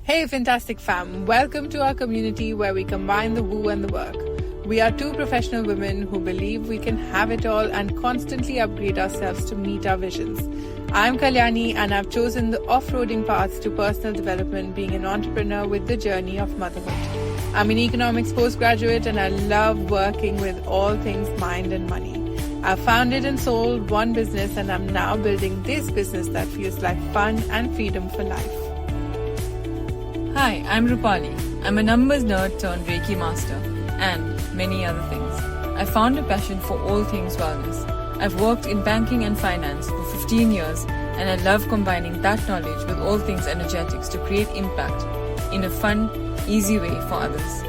Hey, fantastic fam. Welcome to our community where we combine the woo and the work. We are two professional women who believe we can have it all and constantly upgrade ourselves to meet our visions. I'm Kalyani and I've chosen the off-roading path to personal development, being an entrepreneur with the journey of motherhood. I'm an economics postgraduate and I love working with all things mind and money. I've founded and sold one business and I'm now building this business that feels like fun and freedom for life. Hi, I'm Rupali. I'm a numbers nerd turned Reiki master and many other things. I found a passion for all things wellness. I've worked in banking and finance for 15 years and I love combining that knowledge with all things energetics to create impact in a fun, easy way for others.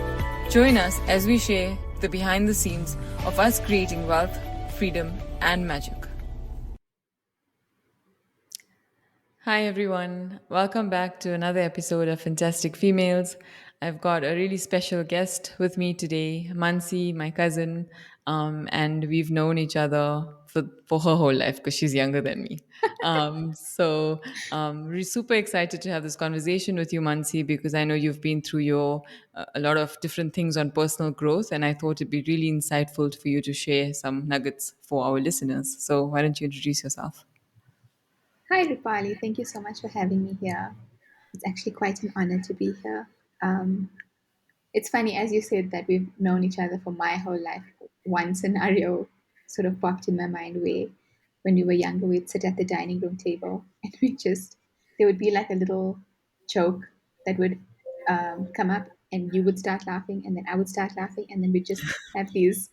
Join us as we share the behind the scenes of us creating wealth, freedom, and magic. Hi everyone, welcome back to another episode of Fantastic Females. I've got a really special guest with me today, Mansi, my cousin, and we've known each other for her whole life because she's younger than me. We're super excited to have this conversation with you, Mansi, because I know you've been through a lot of different things on personal growth, and I thought it'd be really insightful for you to share some nuggets for our listeners. So why don't you introduce yourself? Hi, Rupali. Thank you so much for having me here. It's actually quite an honor to be here. Um, it's funny, as you said, that we've known each other for my whole life. One scenario sort of popped in my mind where when we were younger, we'd sit at the dining room table and there would be like a little joke that would come up and you would start laughing and then I would start laughing and then we'd just have these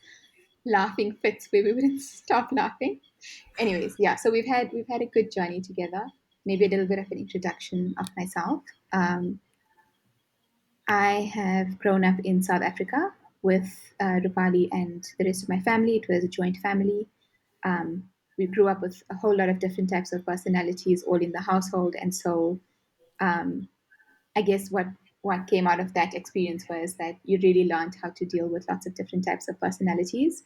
laughing fits where we wouldn't stop laughing. Anyways, yeah, so we've had a good journey together. Maybe a little bit of an introduction of myself. Um, I have grown up in South Africa with Rupali and the rest of my family. It was a joint family. We grew up with a whole lot of different types of personalities all in the household, and so um, I guess what came out of that experience was that you really learned how to deal with lots of different types of personalities,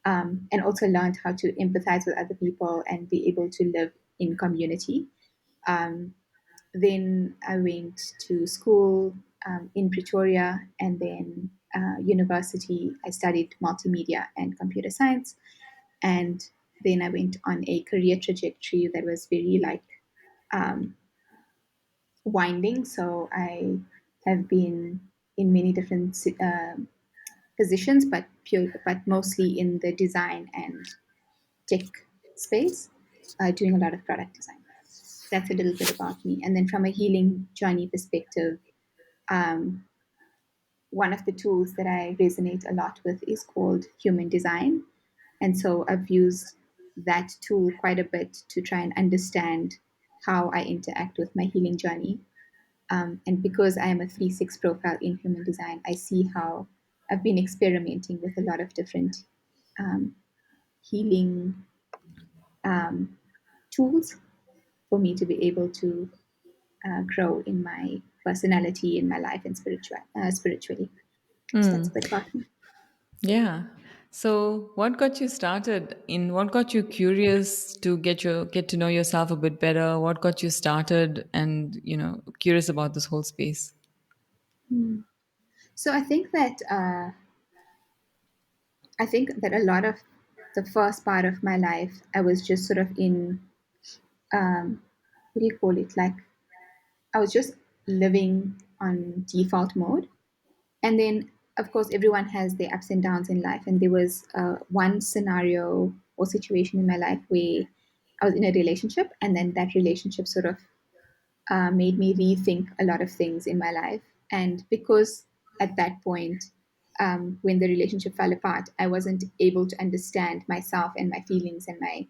and also learned how to empathize with other people and be able to live in community. Um, then I went to school in Pretoria and then university. I studied multimedia and computer science. And then I went on a career trajectory that was very like um, winding. So I have been in many different positions, but mostly in the design and tech space, doing a lot of product design. That's a little bit about me. And then from a healing journey perspective, um, one of the tools that I resonate a lot with is called human design. And so I've used that tool quite a bit to try and understand how I interact with my healing journey. And because I am a 3-6 profile in human design, I see how I've been experimenting with a lot of different um, healing um, tools for me to be able to grow in my personality, in my life, and spiritually. So that's a bit about me. Yeah. So, what got you curious to get to know yourself a bit better? What got you started and, curious about this whole space? Hmm. So I think that a lot of the first part of my life, I was just sort of in what do you call it? Like I was just living on default mode. And then, of course, everyone has their ups and downs in life. And there was one scenario or situation in my life where I was in a relationship, and then that relationship sort of made me rethink a lot of things in my life. And because at that point, when the relationship fell apart, I wasn't able to understand myself and my feelings and my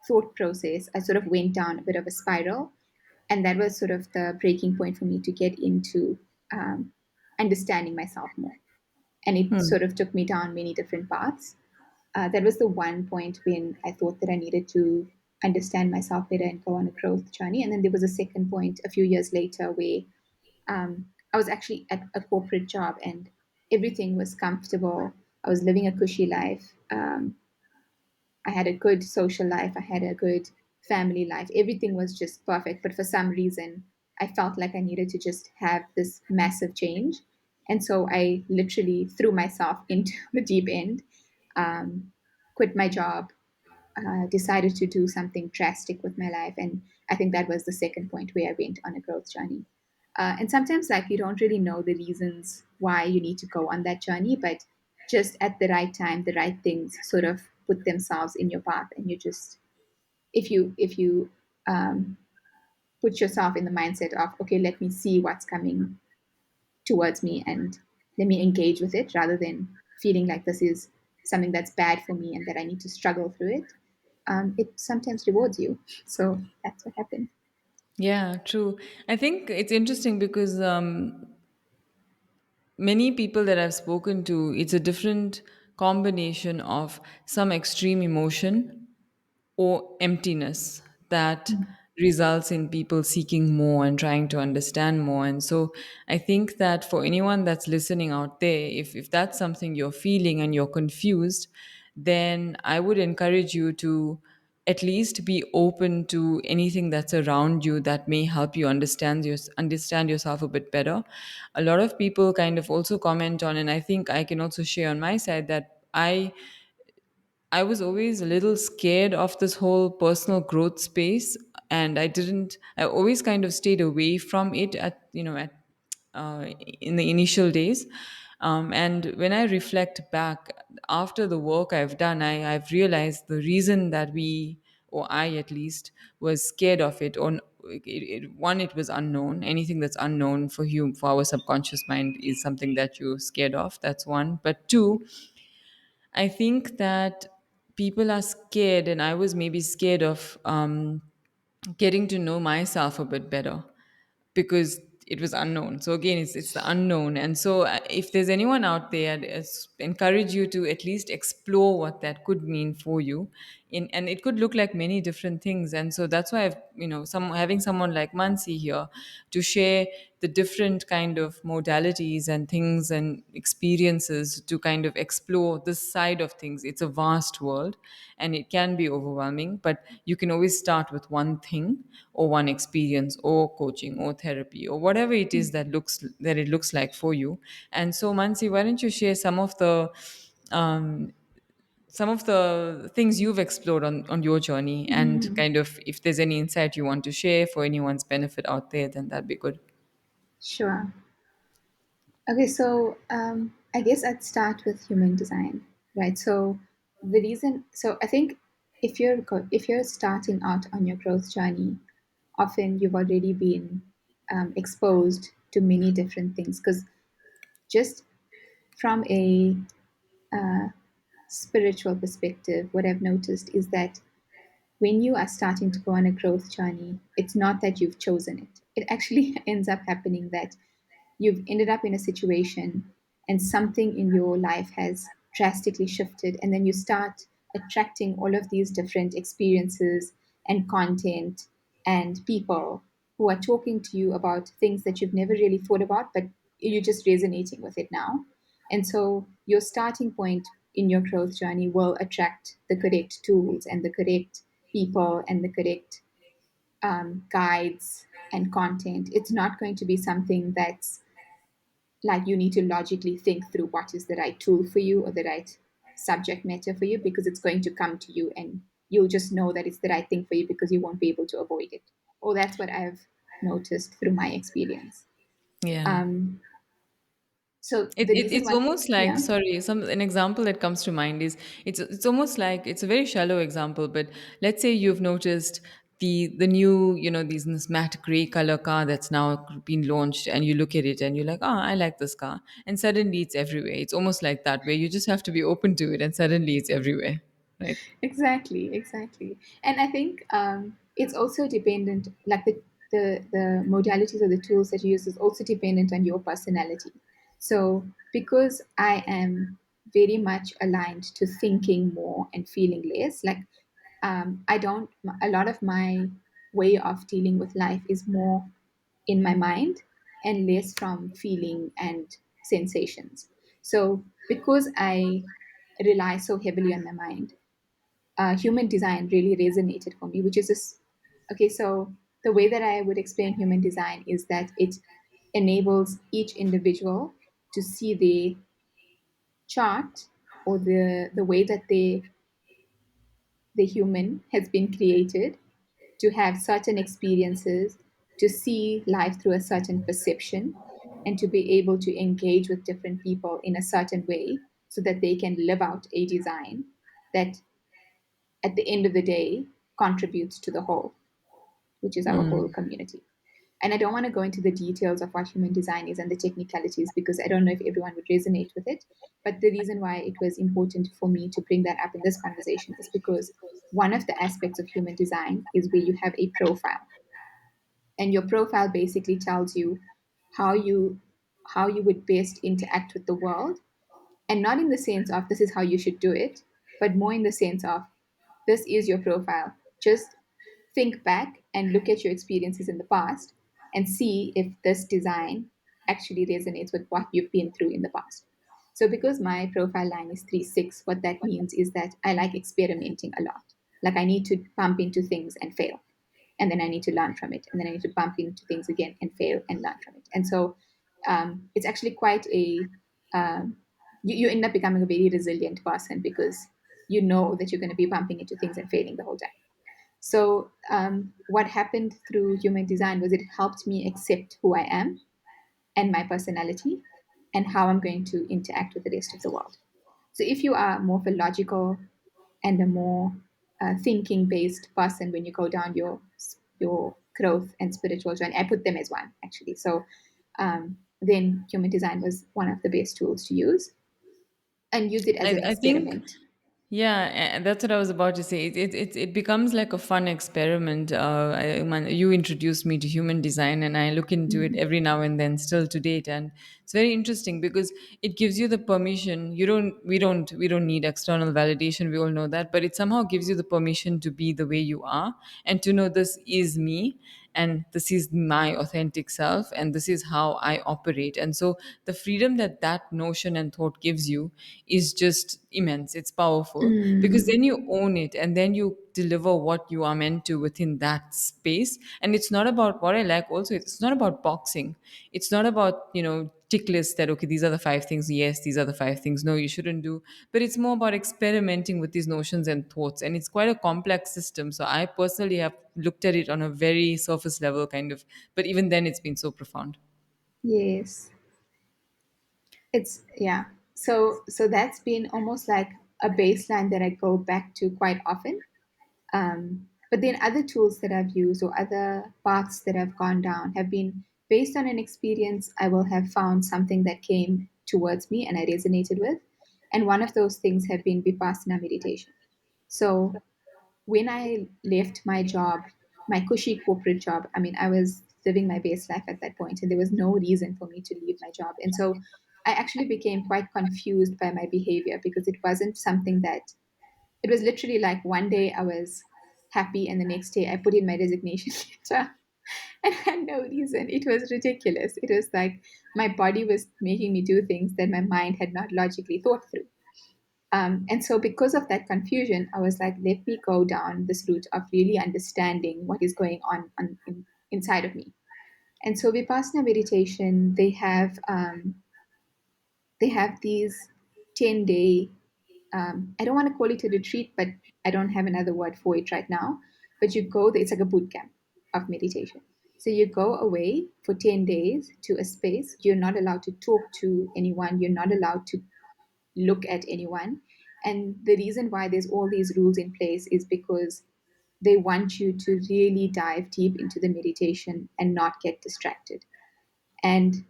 thought process, I sort of went down a bit of a spiral. And that was sort of the breaking point for me to get into understanding myself more. And it sort of took me down many different paths. That was the one point when I thought that I needed to understand myself better and go on a growth journey. And then there was a second point a few years later where I was actually at a corporate job and everything was comfortable. I was living a cushy life. I had a good social life. I had a good family life. Everything was just perfect. But for some reason, I felt like I needed to just have this massive change. And so I literally threw myself into the deep end, um, quit my job, decided to do something drastic with my life. And I think that was the second point where I went on a growth journey. And sometimes, like, you don't really know the reasons why you need to go on that journey, but just at the right time, the right things sort of put themselves in your path, and you just, if you um, put yourself in the mindset of, okay, let me see what's coming towards me and let me engage with it rather than feeling like this is something that's bad for me and that I need to struggle through it. It sometimes rewards you. So that's what happened. Yeah, true. I think it's interesting because many people that I've spoken to, it's a different combination of some extreme emotion or emptiness that results in people seeking more and trying to understand more. And so I think that for anyone that's listening out there, if that's something you're feeling and you're confused, then I would encourage you to at least be open to anything that's around you that may help you understand yourself a bit better. A lot of people kind of also comment on, and I think I can also share on my side that I was always a little scared of this whole personal growth space, and I always kind of stayed away from it in the initial days. And when I reflect back after the work I've done, I've realized the reason that or I at least, was scared of it. One, it was unknown. Anything that's unknown for our subconscious mind is something that you're scared of. That's one. But two, I think that people are scared, and I was maybe scared of getting to know myself a bit better because it was unknown. So again, it's the unknown. And so if there's anyone out there, encourage you to at least explore what that could mean for you. And it could look like many different things. And so that's why I've, having someone like Mansi here to share the different kind of modalities and things and experiences to kind of explore this side of things. It's a vast world and it can be overwhelming, but you can always start with one thing or one experience or coaching or therapy or whatever it is that it looks like for you. And so Mansi, why don't you share um, some of the things you've explored on your journey, and Mhm. kind of if there's any insight you want to share for anyone's benefit out there, then that'd be good. Sure. Okay, so I guess I'd start with human design, right? So the reason, so I think if you're starting out on your growth journey, often you've already been exposed to many different things. Because just from a uh, spiritual perspective, what I've noticed is that when you are starting to go on a growth journey, it's not that you've chosen it. It actually ends up happening that you've ended up in a situation and something in your life has drastically shifted, and then you start attracting all of these different experiences and content and people who are talking to you about things that you've never really thought about, but you're just resonating with it now. And so your starting point in your growth journey will attract the correct tools and the correct people and the correct guides and content. It's not going to be something that's like you need to logically think through what is the right tool for you or the right subject matter for you, because it's going to come to you and you'll just know that it's the right thing for you because you won't be able to avoid it. Or that's what I've noticed through my experience. Yeah. Um, so the reason It's why, almost like, yeah. sorry, an example that comes to mind is, it's almost like, it's a very shallow example, but let's say you've noticed the new, this matte gray color car that's now been launched, and you look at it and you're like, oh, I like this car, and suddenly it's everywhere. It's almost like that, where you just have to be open to it, and suddenly it's everywhere, right? Exactly, exactly. And I think it's also dependent, like the modalities or the tools that you use is also dependent on your personality. So because I am very much aligned to thinking more and feeling less, like I don't, a lot of my way of dealing with life is more in my mind and less from feeling and sensations. So because I rely so heavily on my mind, human design really resonated for me, which is this. Okay, so the way that I would explain human design is that it enables each individual to see the chart or the way that the human has been created to have certain experiences, to see life through a certain perception, and to be able to engage with different people in a certain way so that they can live out a design that at the end of the day contributes to the whole, which is our whole community. And I don't want to go into the details of what human design is and the technicalities because I don't know if everyone would resonate with it. But the reason why it was important for me to bring that up in this conversation is because one of the aspects of human design is where you have a profile. And your profile basically tells you how you how you would best interact with the world, and not in the sense of this is how you should do it, but more in the sense of this is your profile. Just think back and look at your experiences in the past and see if this design actually resonates with what you've been through in the past. So, because my profile line is 3-6, what that means is that I like experimenting a lot. Like, I need to bump into things and fail. And then I need to learn from it. And then I need to bump into things again and fail and learn from it. And so it's actually quite a, you end up becoming a very resilient person because you know that you're going to be bumping into things and failing the whole time. So, what happened through human design was it helped me accept who I am and my personality and how I'm going to interact with the rest of the world. So, if you are more of a logical and a more thinking based person when you go down your growth and spiritual journey, I put them as one actually. So, then human design was one of the best tools to use and use it as an I think, experiment. yeah, that's what I was about to say. It becomes like a fun experiment. You introduced me to human design, and I look into it Mm. every now and then, still to date, and it's very interesting because it gives you the permission. We don't need external validation. We all know that, but it somehow gives you the permission to be the way you are and to know this is me and this is my authentic self and this is how I operate. And so the freedom that that notion and thought gives you is just immense. It's powerful because Mm. then you own it and then you deliver what you are meant to within that space. And it's not about what I like also, it's not about boxing. It's not about, tick lists that, okay, these are the five things, yes, these are the five things, no, you shouldn't do. But it's more about experimenting with these notions and thoughts. And it's quite a complex system. So I personally have looked at it on a very surface level kind of, but even then it's been so profound. Yes. It's yeah. So that's been almost like a baseline that I go back to quite often. But then other tools that I've used or other paths that I've gone down have been based on an experience. I will have found something that came towards me and I resonated with. And one of those things have been Vipassana meditation. So when I left my job, my cushy corporate job, I mean, I was living my best life at that point, and there was no reason for me to leave my job. And so I actually became quite confused by my behavior because it wasn't something that, it was literally like one day I was happy, and the next day I put in my resignation letter and had no reason. It was ridiculous. It was like my body was making me do things that my mind had not logically thought through. And so, because of that confusion, I was like, let me go down this route of really understanding what is going on inside of me. And so, Vipassana meditation, they have these 10-day. I don't want to call it a retreat, but I don't have another word for it right now. But you go there; it's like a boot camp of meditation. So you go away for 10 days to a space. You're not allowed to talk to anyone. You're not allowed to look at anyone. And the reason why there's all these rules in place is because they want you to really dive deep into the meditation and not get distracted. And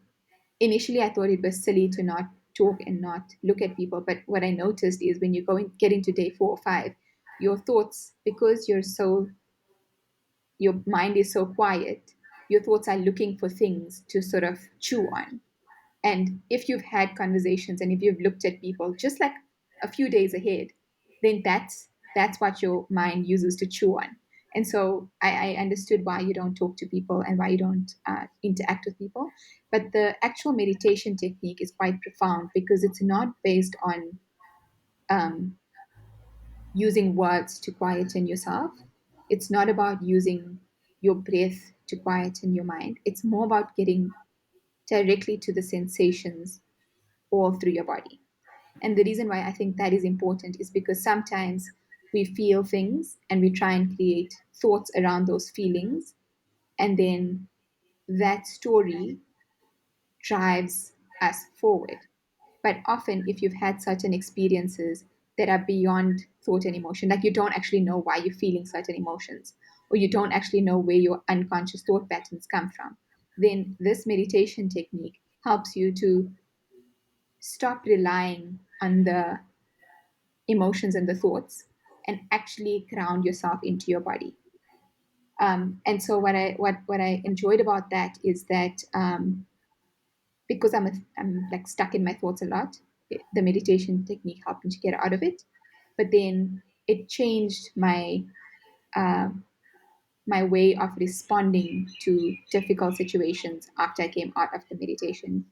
initially, I thought it was silly to not talk and not look at people. But what I noticed is when you get into day 4 or 5, your thoughts, because your mind is so quiet, your thoughts are looking for things to sort of chew on. And if you've had conversations and if you've looked at people just like a few days ahead, then that's what your mind uses to chew on. And so I understood why you don't talk to people and why you don't interact with people. But the actual meditation technique is quite profound because it's not based on um, using words to quieten yourself. It's not about using your breath to quieten your mind. It's more about getting directly to the sensations all through your body. And the reason why I think that is important is because sometimes we feel things and we try and create thoughts around those feelings. And then that story drives us forward. But often, if you've had certain experiences that are beyond thought and emotion, like you don't actually know why you're feeling certain emotions, or you don't actually know where your unconscious thought patterns come from, then this meditation technique helps you to stop relying on the emotions and the thoughts and actually ground yourself into your body. And so what I enjoyed about that is that because I'm like stuck in my thoughts a lot, the meditation technique helped me to get out of it. But then it changed uh, my way of responding to difficult situations after I came out of the meditation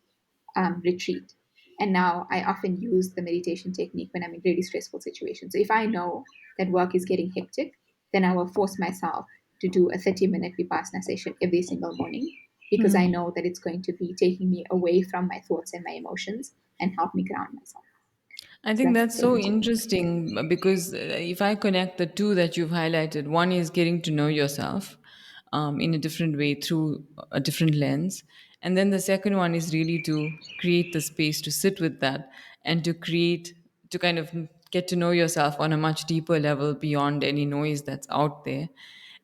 retreat. And now I often use the meditation technique when I'm in really stressful situations. So if I know that work is getting hectic, then I will force myself to do a 30-minute Vipassana session every single morning because I Hmm. know that it's going to be taking me away from my thoughts and my emotions and help me ground myself. I So think that's that's so basically it. interesting because if I connect the two that you've highlighted, one is getting to know yourself in a different way through a different lens. And then the second one is really to create the space to sit with that and to create, to kind of get to know yourself on a much deeper level beyond any noise that's out there.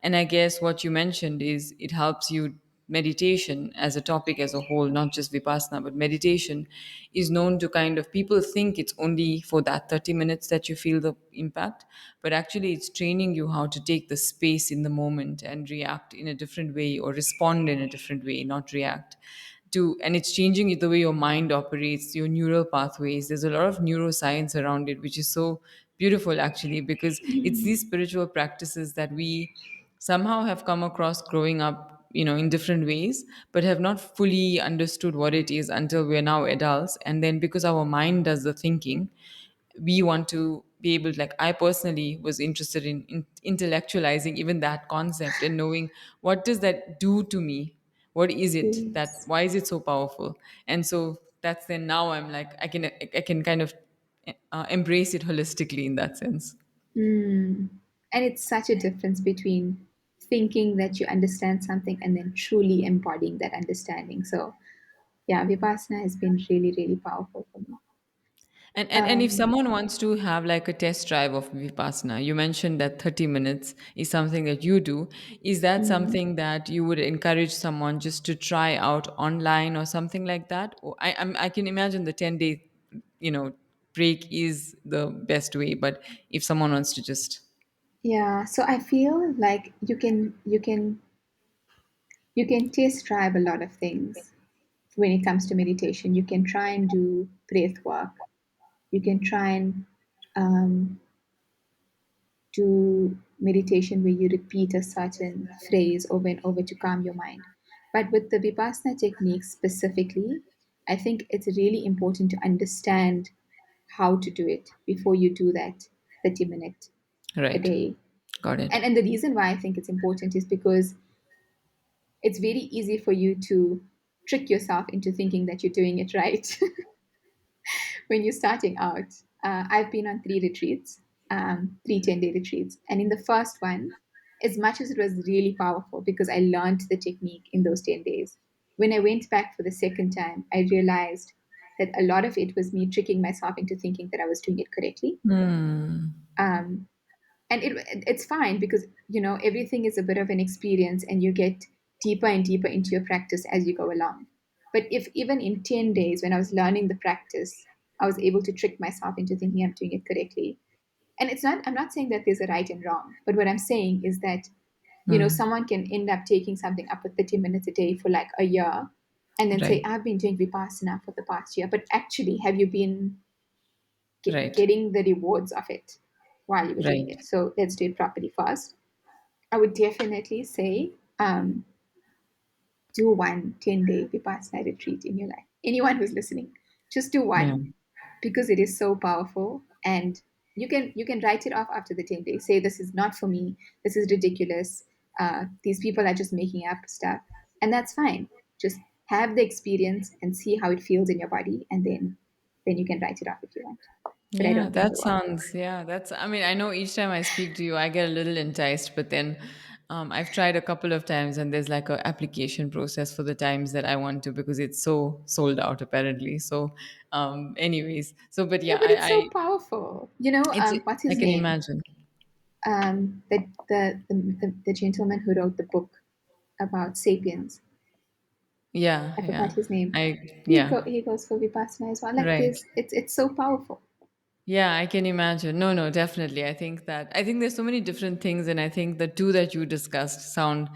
And I guess what you mentioned is it helps you meditation as a topic as a whole, not just Vipassana, but meditation is known to kind of people think it's only for that 30 minutes that you feel the impact, but actually it's training you how to take the space in the moment and react in a different way or respond in a different way, not react to, and it's changing the way your mind operates, your neural pathways. There's a lot of neuroscience around it, which is so beautiful actually, because it's these spiritual practices that we somehow have come across growing up, in different ways, but have not fully understood what it is until we're now adults. And then because our mind does the thinking, we want to be able to, like, I personally was interested in intellectualizing even that concept and knowing what does that do to me, what is it that, Yes. why is it so powerful. And so that's, then now I'm like, I can kind of embrace it holistically in that sense. Mm. And it's such a difference between thinking that you understand something and then truly embodying that understanding. So, yeah, Vipassana has been really, really powerful for me. And if Um, someone wants to have like a test drive of Vipassana, you mentioned that 30 minutes is something that you do. Is that mm, something that you would encourage someone just to try out online or something like that? Or I can imagine the 10-day, break is the best way. But if someone wants to just, yeah, so I feel like you can test drive a lot of things when it comes to meditation. You can try and do breath work. You can try and um, do meditation where you repeat a certain phrase over and over to calm your mind. But with the Vipassana technique specifically, I think it's really important to understand how to do it before you do that 30 minute a right, day. got it. And the reason why I think it's important is because it's very easy for you to trick yourself into thinking that you're doing it right when you're starting out. I've been on three retreats, three 10-day retreats. And in the first one, as much as it was really powerful because I learned the technique in those 10 days, when I went back for the second time, I realized that a lot of it was me tricking myself into thinking that I was doing it correctly. Hmm. Um, and it's fine because everything is a bit of an experience and you get deeper and deeper into your practice as you go along. But if even in 10 days when I was learning the practice I was able to trick myself into thinking I'm doing it correctly, and I'm not saying that there's a right and wrong, but what I'm saying is that someone can end up taking something up for 30 minutes a day for like a year and then say Right, I've been doing vipassana for the past year, but actually have you been right, getting the rewards of it while you were doing right. it? So let's do it properly first. I would definitely say do one 10-day Vipassana retreat in your life. Anyone who's listening, just do Yeah. one because it is so powerful, and you can write it off after the 10 days. Say this is not for me. This is ridiculous. these people are just making up stuff, and that's fine. Just have the experience and see how it feels in your body, and then you can write it off if you want. But I Yeah, don't think that it will. sounds, yeah, that's, I mean, I know each time I speak to you, I get a little enticed, but then I've tried a couple of times and there's like a application process for the times that I want to because it's so sold out apparently. So, anyways, so, but Yeah, yeah, but it's so I powerful. it's, What's I his can name? imagine. The gentleman who wrote the book about sapiens. Yeah, I forgot yeah, his name. yeah, He goes for vipassana as well. Like right. this, it's so powerful. Yeah, I can imagine. No, no, definitely. I think there's so many different things, and I think the two that you discussed sound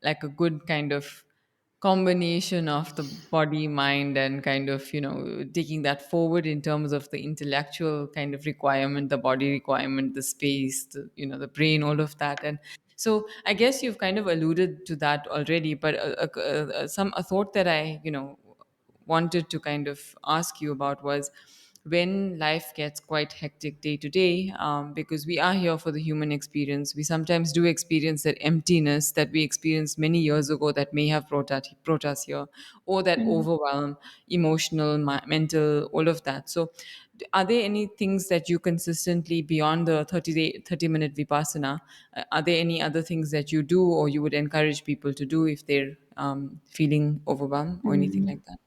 like a good kind of combination of the body, mind, and kind of, taking that forward in terms of the intellectual kind of requirement, the body requirement, the space, the brain, all of that. And so I guess you've kind of alluded to that already, but a thought that I, wanted to kind of ask you about was when life gets quite hectic day to day, because we are here for the human experience. We sometimes do experience that emptiness that we experienced many years ago that may have brought us here, or that Mm. overwhelm, emotional, mental, all of that. So, are there any things that you consistently beyond the 30-minute vipassana? Are there any other things that you do or you would encourage people to do if they're feeling overwhelmed or anything Mm. like that?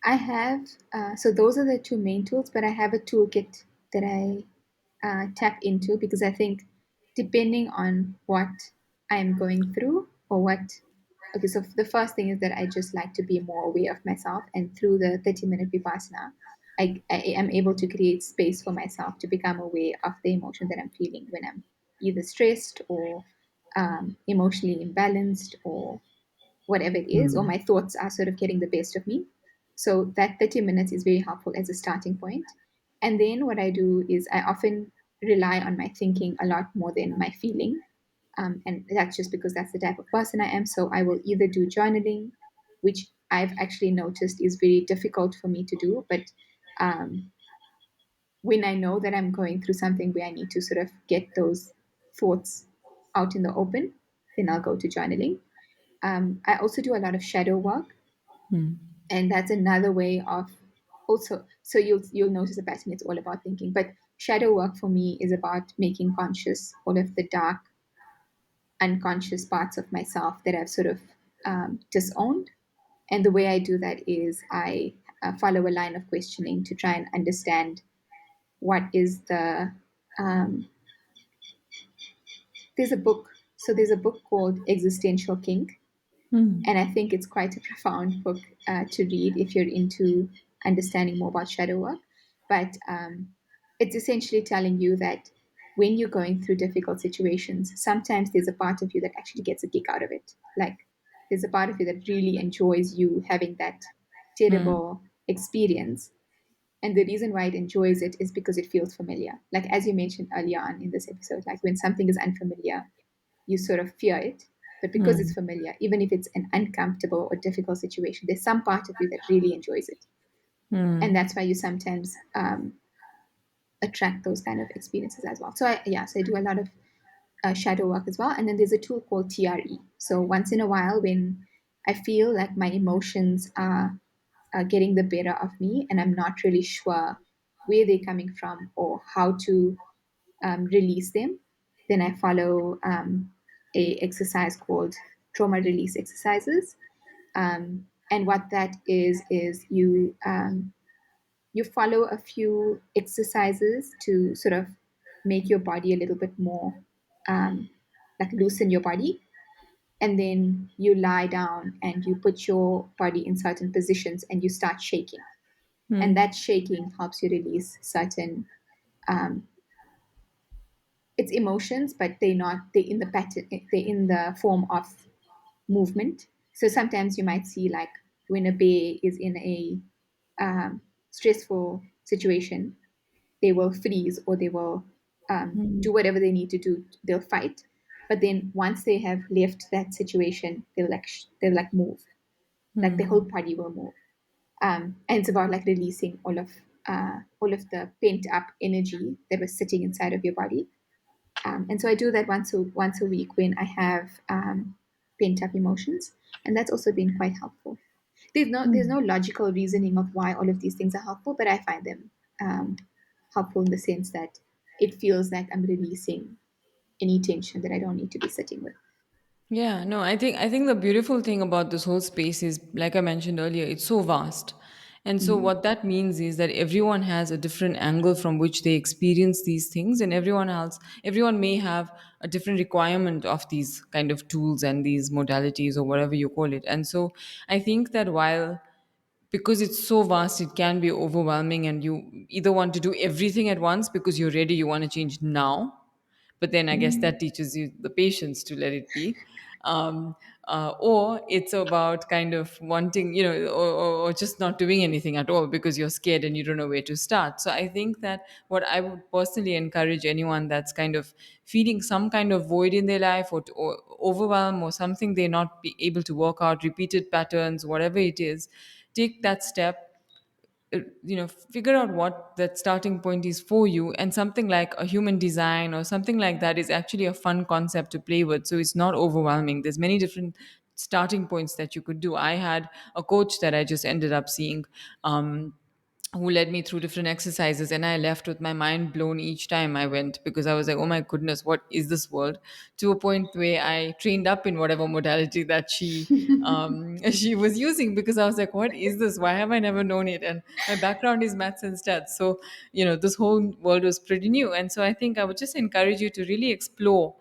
I have, so those are the two main tools, but I have a toolkit that I tap into because I think depending on what I'm going through or what, okay, so the first thing is that I just like to be more aware of myself, and through the 30-minute vipassana, I am able to create space for myself to become aware of the emotion that I'm feeling when I'm either stressed or emotionally imbalanced or whatever it is, or my thoughts are sort of getting the best of me. So that 30 minutes is very helpful as a starting point. And then what I do is I often rely on my thinking a lot more than my feeling. And that's just because that's the type of person I am. So I will either do journaling, which I've actually noticed is very difficult for me to do. But um, when I know that I'm going through something where I need to sort of get those thoughts out in the open, then I'll go to journaling. I also do a lot of shadow work, and that's another way of also. So you'll notice a pattern. It's all about thinking, but shadow work for me is about making conscious all of the dark, unconscious parts of myself that I've sort of disowned. And the way I do that is I follow a line of questioning to try and understand what is the. Um, there's a book. So there's a book called Existential Kink, and I think it's quite a profound book to read if you're into understanding more about shadow work. But it's essentially telling you that when you're going through difficult situations, sometimes there's a part of you that actually gets a kick out of it. Like there's a part of you that really enjoys you having that terrible experience. And the reason why it enjoys it is because it feels familiar. Like as you mentioned earlier on in this episode, like when something is unfamiliar, you sort of fear it. But because it's familiar, even if it's an uncomfortable or difficult situation, there's some part of you that really enjoys it. And that's why you sometimes attract those kind of experiences as well. So I do a lot of shadow work as well. And then there's a tool called TRE. So once in a while, when I feel like my emotions are getting the better of me and I'm not really sure where they're coming from or how to release them, then I follow a exercise called trauma release exercises. And what that is you follow a few exercises to sort of make your body a little bit more um, like loosen your body, and then you lie down and you put your body in certain positions and you start shaking, and that shaking helps you release certain um, it's emotions, but they're in the pattern, they're in the form of movement. So sometimes you might see like when a bear is in a stressful situation, they will freeze or they will do whatever they need to do. They'll fight, but then once they have left that situation, they'll like move, like the whole body will move. And it's about like releasing all of the pent up energy that was sitting inside of your body. And so I do that once a week when I have pent up emotions, and that's also been quite helpful. There's no logical reasoning of why all of these things are helpful, but I find them um, helpful in the sense that it feels like I'm releasing any tension that I don't need to be sitting with. Yeah, no, I think the beautiful thing about this whole space is, like I mentioned earlier, it's so vast. And so Mm. what that means is that everyone has a different angle from which they experience these things, and everyone may have a different requirement of these kind of tools and these modalities or whatever you call it. And so I think that while, because it's so vast, it can be overwhelming, and you either want to do everything at once because you're ready, you want to change now, but then I guess Mm. that teaches you the patience to let it be. um, or it's about kind of wanting, or just not doing anything at all because you're scared and you don't know where to start. So I think that what I would personally encourage anyone that's kind of feeling some kind of void in their life, or overwhelm, or something they're not be able to work out, repeated patterns, whatever it is, take that step, figure out what that starting point is for you, and something like a human design or something like that is actually a fun concept to play with, so it's not overwhelming. There's many different starting points that you could do. I had a coach that I just ended up seeing, who led me through different exercises, and I left with my mind blown each time I went, because I was like, oh my goodness, what is this world? To a point where I trained up in whatever modality that she was using, because I was like, what is this? Why have I never known it? And my background is maths and stats, so this whole world was pretty new. And so I think I would just encourage you to really explore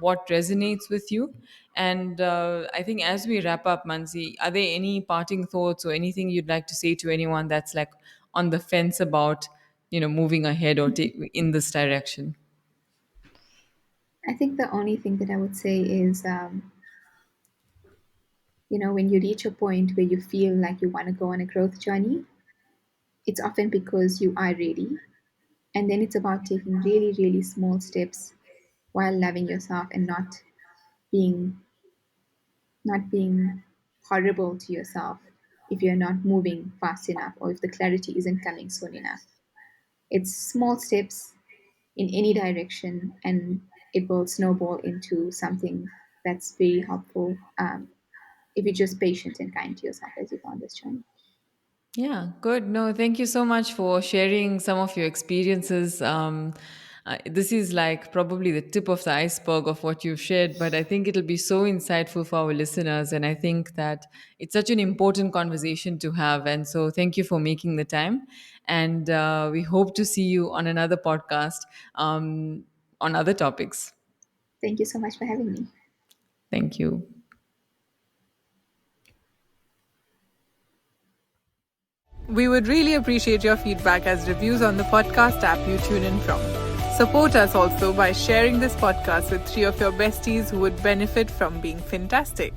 what resonates with you. And I think as we wrap up, Mansi, are there any parting thoughts or anything you'd like to say to anyone that's like on the fence about, moving ahead or in this direction? I think the only thing that I would say is, when you reach a point where you feel like you want to go on a growth journey, it's often because you are ready. And then it's about taking really, really small steps while loving yourself and being not being horrible to yourself if you're not moving fast enough or if the clarity isn't coming soon enough. It's small steps in any direction, and it will snowball into something that's very helpful if you're just patient and kind to yourself as you go on this journey. Yeah, good. No, thank you so much for sharing some of your experiences. This is like probably the tip of the iceberg of what you've shared, but I think it'll be so insightful for our listeners. And I think that it's such an important conversation to have. And so thank you for making the time. And we hope to see you on another podcast, on other topics. Thank you so much for having me. Thank you. We would really appreciate your feedback as reviews on the podcast app you tune in from. Support us also by sharing this podcast with 3 of your besties who would benefit from being fantastic.